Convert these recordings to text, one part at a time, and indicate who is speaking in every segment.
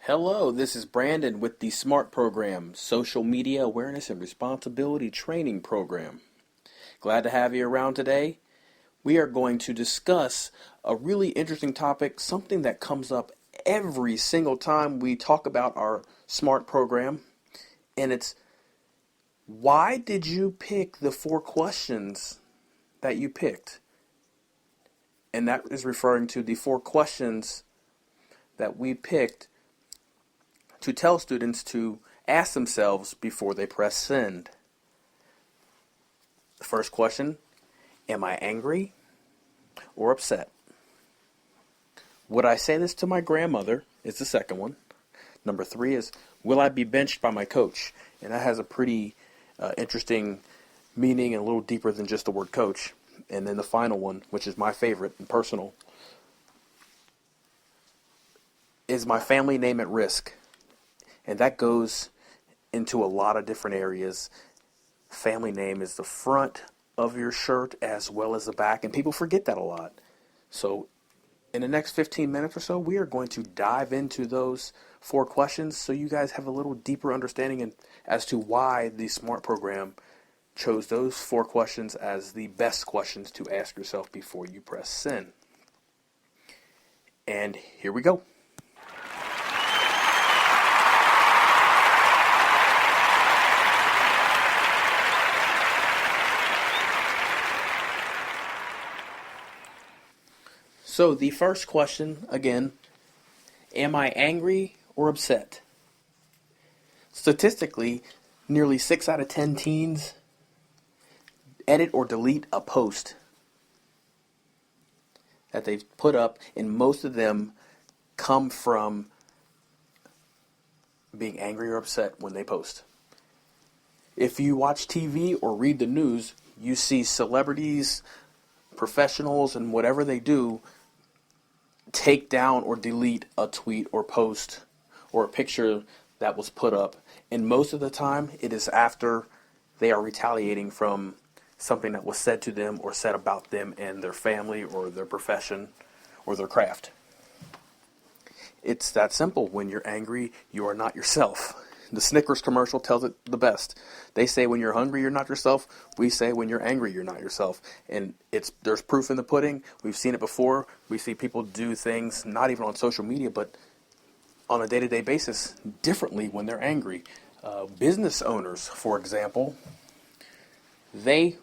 Speaker 1: Hello, this is Brandon with the SMART program, Social Media Awareness and Responsibility Training Program. Glad to have you around today. We are going to discuss a really interesting topic, something that comes up every single time we talk about our SMART program, and it's why did you pick the 4 questions that you picked? And that is referring to the 4 questions that we picked to tell students to ask themselves before they press send. The first question, am I angry or upset? Would I say this to my grandmother is the second one. Number 3 is, will I be benched by my coach? And that has a pretty interesting meaning and a little deeper than just the word coach. And then the final one, which is my favorite and personal, is my family name at risk? And that goes into a lot of different areas. Family name is the front of your shirt as well as the back, and people forget that a lot. So in the next 15 minutes or so, we are going to dive into those 4 questions so you guys have a little deeper understanding as to why the SMART program chose those 4 questions as the best questions to ask yourself before you press send. And here we go. So the first question, again, am I angry or upset? Statistically, nearly 6 out of 10 teens edit or delete a post that they've put up, and most of them come from being angry or upset when they post. If you watch TV or read the news, you see celebrities, professionals, and whatever they do take down or delete a tweet or post or a picture that was put up. And most of the time, it is after they are retaliating from something that was said to them or said about them and their family or their profession or their craft. It's that simple. When you're angry, you are not yourself. The Snickers commercial tells it the best. They say when you're hungry, you're not yourself. We say when you're angry, you're not yourself. And there's proof in the pudding. We've seen it before. We see people do things, not even on social media, but on a day-to-day basis, differently when they're angry. Business owners, for example, they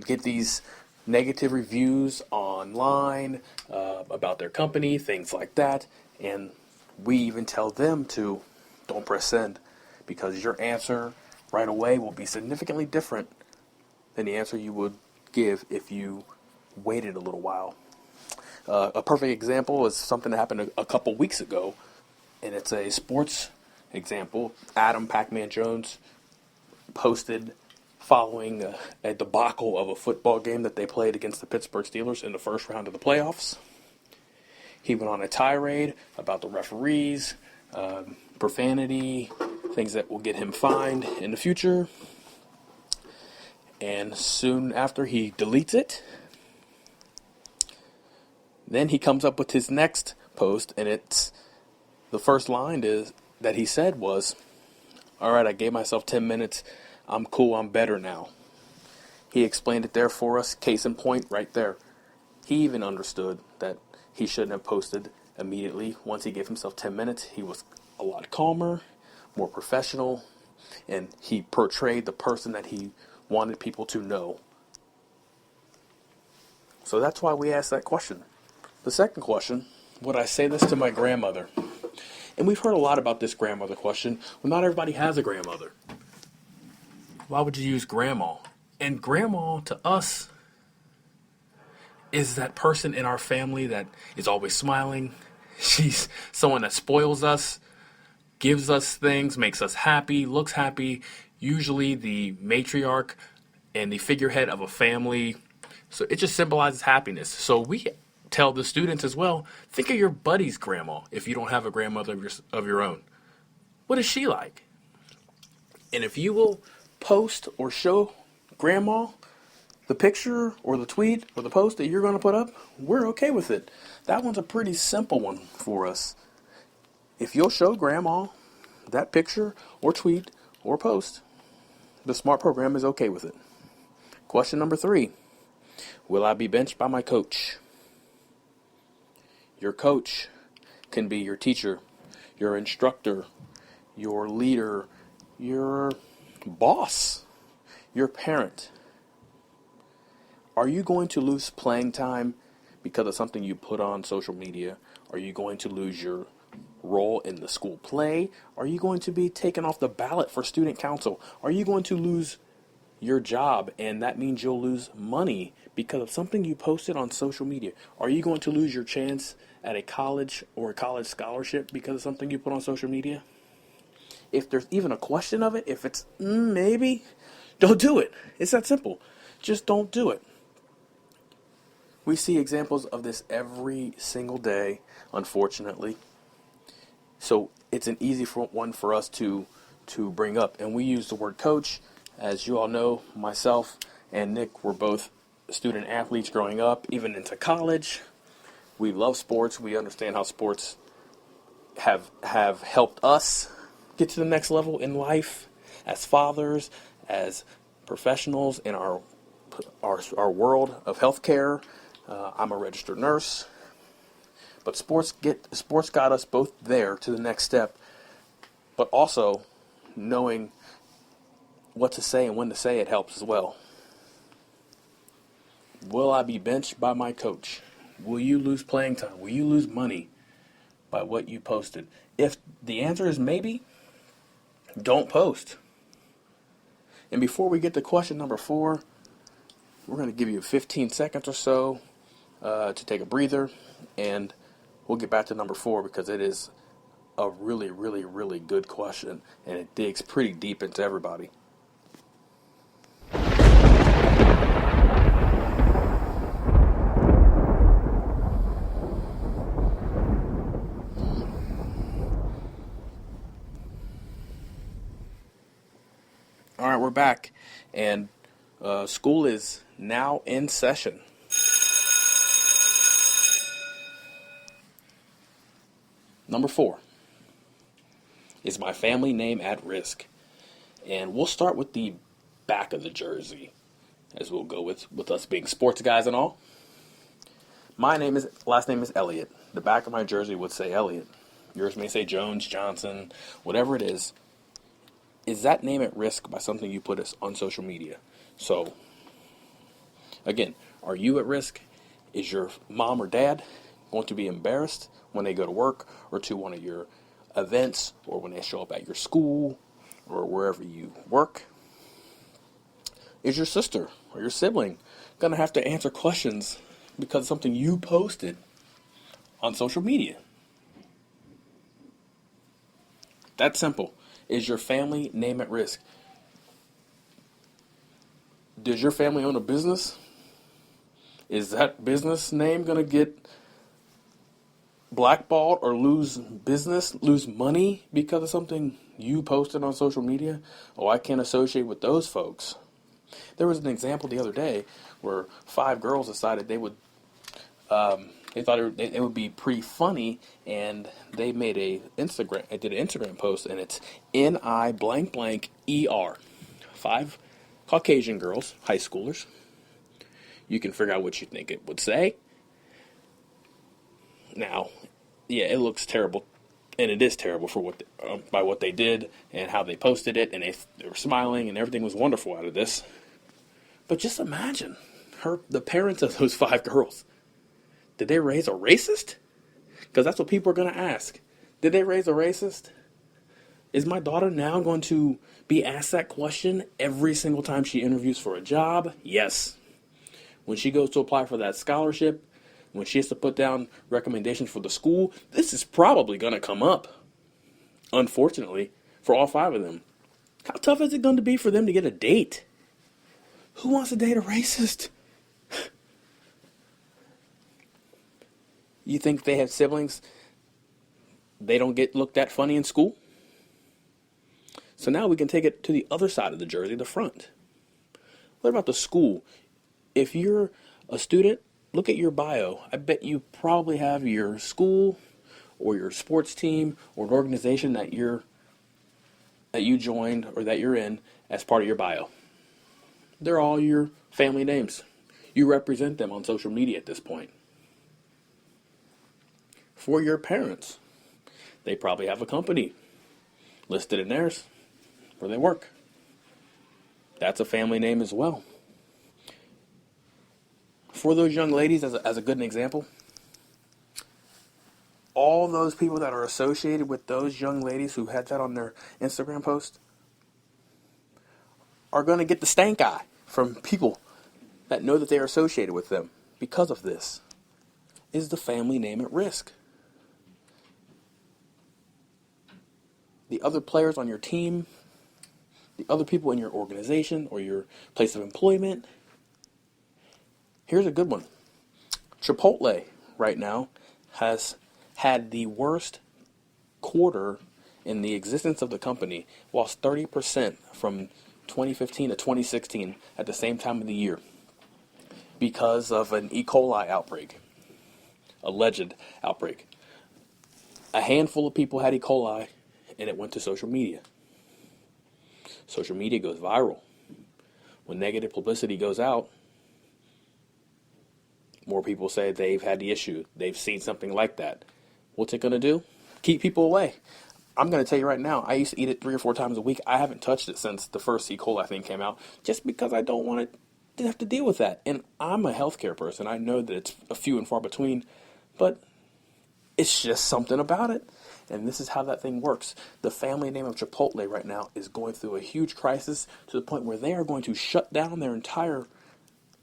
Speaker 1: get these negative reviews online about their company, things like that. And we even tell them to don't press send, because your answer right away will be significantly different than the answer you would give if you waited a little while. A perfect example is something that happened a couple weeks ago, and it's a sports example. Adam Pac-Man Jones posted following a debacle of a football game that they played against the Pittsburgh Steelers in the first round of the playoffs. He went on a tirade about the referees, profanity, things that will get him fined in the future. And soon after, he deletes it. Then he comes up with his next post, and it's the first line that he said was, "All right, I gave myself 10 minutes. I'm cool. I'm better now." He explained it there for us. Case in point, right there. He even understood that he shouldn't have posted immediately. Once he gave himself 10 minutes, he was a lot calmer, more professional, and he portrayed the person that he wanted people to know. So that's why we asked that question. The second question, would I say this to my grandmother? And we've heard a lot about this grandmother question. Well, not everybody has a grandmother. Why would you use grandma? And grandma, to us, is that person in our family that is always smiling. She's someone that spoils us, gives us things, makes us happy, looks happy, usually the matriarch and the figurehead of a family. So it just symbolizes happiness. So we tell the students as well, think of your buddy's grandma if you don't have a grandmother of your own. What is she like? And if you will post or show grandma the picture or the tweet or the post that you're going to put up, we're okay with it. That one's a pretty simple one for us. If you'll show grandma that picture or tweet or post, the smart program is okay with it. Question number 3. Will I be benched by my coach? Your coach can be your teacher, your instructor, your leader, your boss, your parent. Are you going to lose playing time because of something you put on social media? Are you going to lose your role in the school play? Are you going to be taken off the ballot for student council? Are you going to lose your job, and that means you'll lose money because of something you posted on social media? Are you going to lose your chance at a college or a college scholarship because of something you put on social media? If there's even a question of it, if it's maybe, don't do it. It's that simple. Just don't do it. We see examples of this every single day, unfortunately. So it's an easy one for us to bring up. And we use the word coach. As you all know, myself and Nick were both student athletes growing up, even into college. We love sports. We understand how sports have helped us get to the next level in life as fathers, as professionals in our world of healthcare. I'm a registered nurse. But sports got us both there to the next step. But also knowing what to say and when to say it helps as well. Will I be benched by my coach? Will you lose playing time? Will you lose money by what you posted? If the answer is maybe, don't post. And before we get to question number 4, we're going to give you 15 seconds or so to take a breather, and we'll get back to number 4 because it is a really, really, really good question, and it digs pretty deep into everybody. All right, we're back, and school is now in session. Number 4, is my family name at risk? And we'll start with the back of the jersey, as we'll go with us being sports guys and all. My last name is Elliott. The back of my jersey would say Elliott. Yours may say Jones, Johnson, whatever it is. Is that name at risk by something you put on social media? So, again, are you at risk? Is your mom or dad going to be embarrassed when they go to work or to one of your events or when they show up at your school or wherever you work? Is your sister or your sibling going to have to answer questions because of something you posted on social media? That's simple. Is your family name at risk? Does your family own a business? Is that business name going to get blackballed or lose money because of something you posted on social media? Oh, I can't associate with those folks. There was an example the other day where 5 girls decided they thought it would be pretty funny, and they made did an Instagram post, and it's N-I blank blank E-R. 5 Caucasian girls, high schoolers. You can figure out what you think it would say. Now, yeah, it looks terrible, and it is terrible for by what they did and how they posted it, and they were smiling, and everything was wonderful out of this. But just imagine the parents of those 5 girls. Did they raise a racist? Because that's what people are going to ask. Did they raise a racist? Is my daughter now going to be asked that question every single time she interviews for a job? Yes. When she goes to apply for that scholarship, when she has to put down recommendations for the school, this is probably going to come up, unfortunately, for all 5 of them. How tough is it going to be for them to get a date? Who wants to date a racist? You think they have siblings, they don't get looked at funny in school? So now we can take it to the other side of the jersey, the front. What about the school? If you're a student, look at your bio. I bet you probably have your school or your sports team or an organization that you joined or that you're in as part of your bio. They're all your family names. You represent them on social media at this point. For your parents, they probably have a company listed in theirs where they work. That's a family name as well. For those young ladies, as a good example, all those people that are associated with those young ladies who had that on their Instagram post are going to get the stank eye from people that know that they are associated with them because of this. Is the family name at risk? The other players on your team, the other people in your organization or your place of employment. Here's a good one. Chipotle right now has had the worst quarter in the existence of the company, lost 30% from 2015 to 2016 at the same time of the year because of an E. coli outbreak, alleged outbreak. A handful of people had E. coli and it went to social media. Social media goes viral. When negative publicity goes out, more people say they've had the issue. They've seen something like that. What's it going to do? Keep people away. I'm going to tell you right now, I used to eat it 3 or 4 times a week. I haven't touched it since the first E. coli thing came out, just because I don't want to have to deal with that. And I'm a healthcare person. I know that it's a few and far between, but it's just something about it. And this is how that thing works. The family name of Chipotle right now is going through a huge crisis to the point where they are going to shut down their entire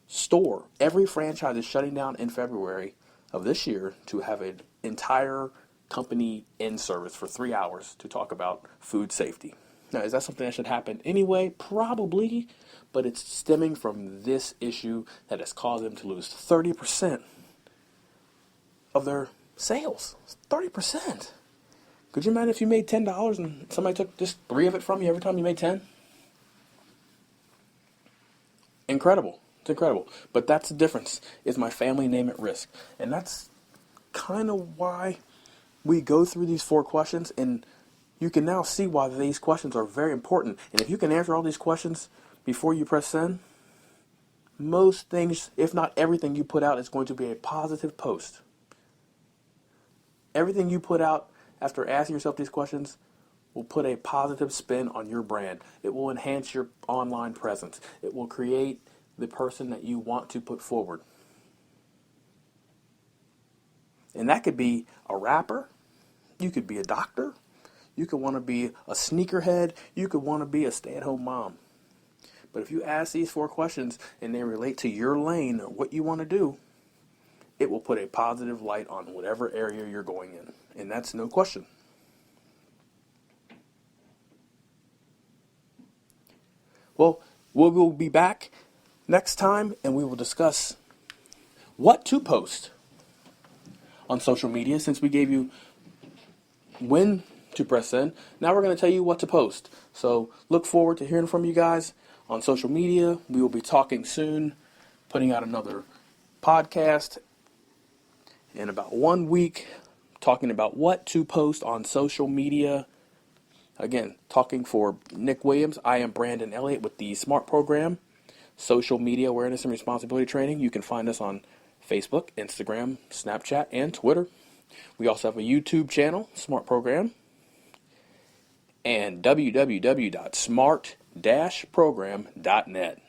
Speaker 1: store. Every franchise is shutting down in February of this year to have an entire company in service for 3 hours to talk about food safety. Now, is that something that should happen anyway? Probably, but it's stemming from this issue that has caused them to lose 30% of their sales. 30%. Could you imagine if you made $10 and somebody took just 3 of it from you every time you made 10? Incredible. It's incredible. But that's the difference. Is my family name at risk? And that's kind of why we go through these 4 questions, and you can now see why these questions are very important. And if you can answer all these questions before you press send, most things, if not everything you put out, is going to be a positive post. Everything you put out after asking yourself these questions will put a positive spin on your brand. It will enhance your online presence. It will create the person that you want to put forward. And that could be a rapper. You could be a doctor. You could want to be a sneakerhead. You could want to be a stay-at-home mom. But if you ask these 4 questions and they relate to your lane or what you want to do, it will put a positive light on whatever area you're going in. And that's no question. Well, we will be back next time and we will discuss what to post on social media. Since we gave you when to press send, now we're going to tell you what to post. So look forward to hearing from you guys on social media. We will be talking soon, putting out another podcast in about 1 week, talking about what to post on social media. Again, talking for Nick Williams, I am Brandon Elliott with the SMART program, Social Media Awareness and Responsibility Training. You can find us on Facebook, Instagram, Snapchat, and Twitter. We also have a YouTube channel, SMART Program, and www.smart-program.net.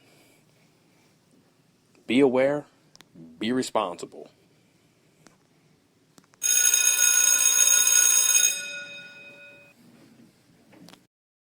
Speaker 1: Be aware, be responsible.